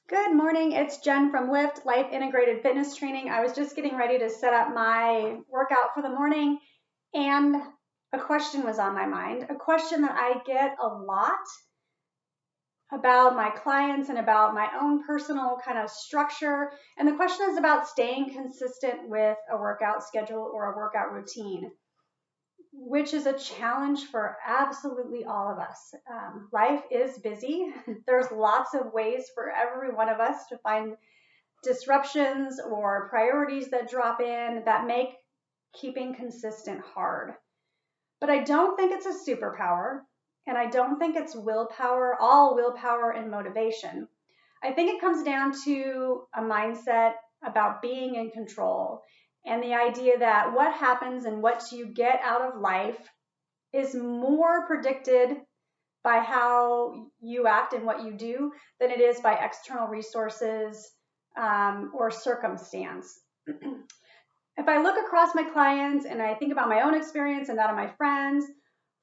Good morning. It's Jen from Lift Life Integrated Fitness Training. I was just getting ready to set up my workout for the morning, and a question was on my mind. A question that I get a lot about my clients and about my own personal kind of structure. And the question is about staying consistent with a workout schedule or a workout routine, which is a challenge for absolutely all of us. Life is busy. There's lots of ways for every one of us to find disruptions or priorities that drop in that make keeping consistent hard. But I don't think it's a superpower, and I don't think it's willpower, all willpower and motivation. I think it comes down to a mindset about being in control and the idea that what happens and what you get out of life is more predicted by how you act and what you do than it is by external resources or circumstance. If I look across my clients and I think about my own experience and that of my friends,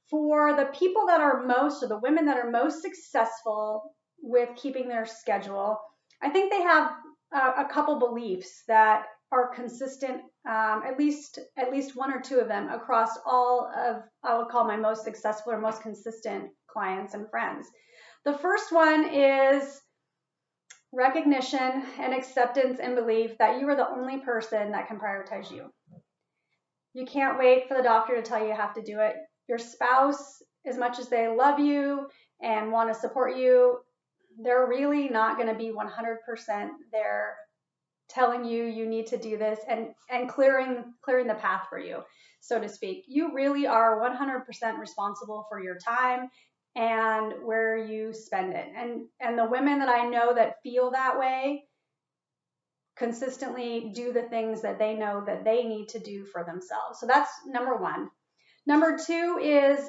for the people that are most, or the women that are most successful with keeping their schedule, I think they have a couple beliefs that are consistent, at least one or two of them across all of, I would call my most successful or most consistent clients and friends. The first one is recognition and acceptance and belief that you are the only person that can prioritize you. You can't wait for the doctor to tell you you have to do it. Your spouse, as much as they love you and want to support you, they're really not going to be 100% there telling you you need to do this and clearing the path for you, so to speak. You really are 100% responsible for your time and where you spend it. And the women that I know that feel that way consistently do the things that they know that they need to do for themselves. So that's number one. Number two is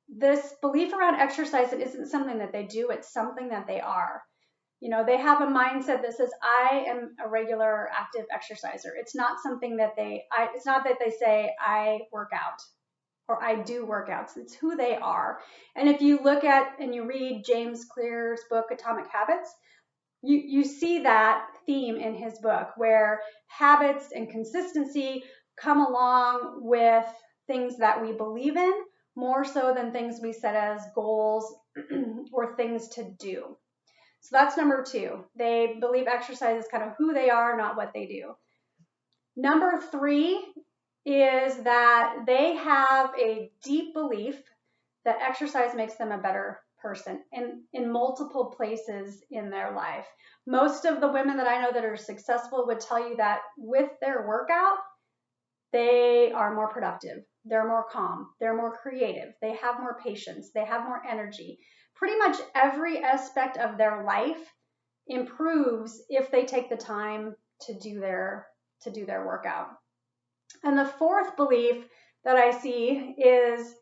this belief around exercise. It isn't something that they do, it's something that they are. You know, they have a mindset that says, I am a regular active exerciser. It's not something that it's not that they say, I work out or I do workouts. It's who they are. And if you look at and you read James Clear's book, Atomic Habits, you see that theme in his book where habits and consistency come along with things that we believe in more so than things we set as goals or things to do. So that's number two. They believe exercise is kind of who they are, not what they do. Number three is that they have a deep belief that exercise makes them a better person in multiple places in their life. Most of the women that I know that are successful would tell you that with their workout, they are more productive. They're more calm. They're more creative. They have more patience. They have more energy. Pretty much every aspect of their life improves if they take the time to do their workout. And the fourth belief that I see is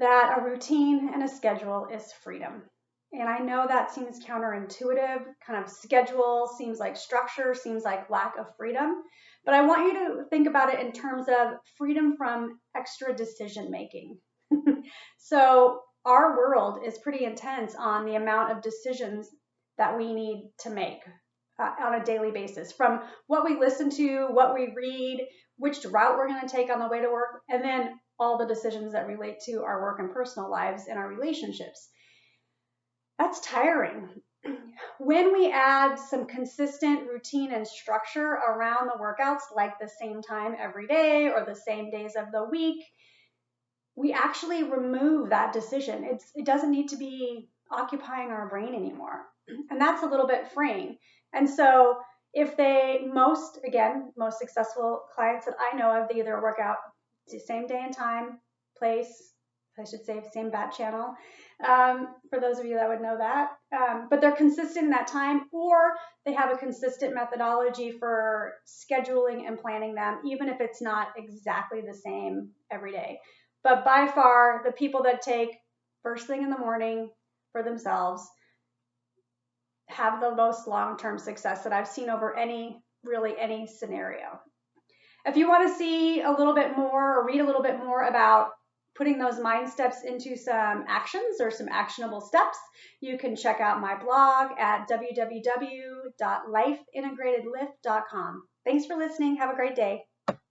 that a routine and a schedule is freedom. And I know that seems counterintuitive. Kind of schedule seems like structure, seems like lack of freedom. But I want you to think about it in terms of freedom from extra decision making. So our world is pretty intense on the amount of decisions that we need to make on a daily basis, from what we listen to, what we read, which route we're going to take on the way to work, and then all the decisions that relate to our work and personal lives and our relationships. That's tiring. When we add some consistent routine and structure around the workouts, like the same time every day or the same days of the week, we actually remove that decision. It doesn't need to be occupying our brain anymore. And that's a little bit freeing. And so if most successful clients that I know of, they either work out the same day and time, place, I should say same bat channel, for those of you that would know that, but they're consistent in that time, or they have a consistent methodology for scheduling and planning them, even if it's not exactly the same every day. But by far, the people that take first thing in the morning for themselves have the most long-term success that I've seen over any scenario. If you want to see a little bit more or read a little bit more about putting those mind steps into some actions or some actionable steps, you can check out my blog at www.lifeintegratedlift.com. Thanks for listening. Have a great day.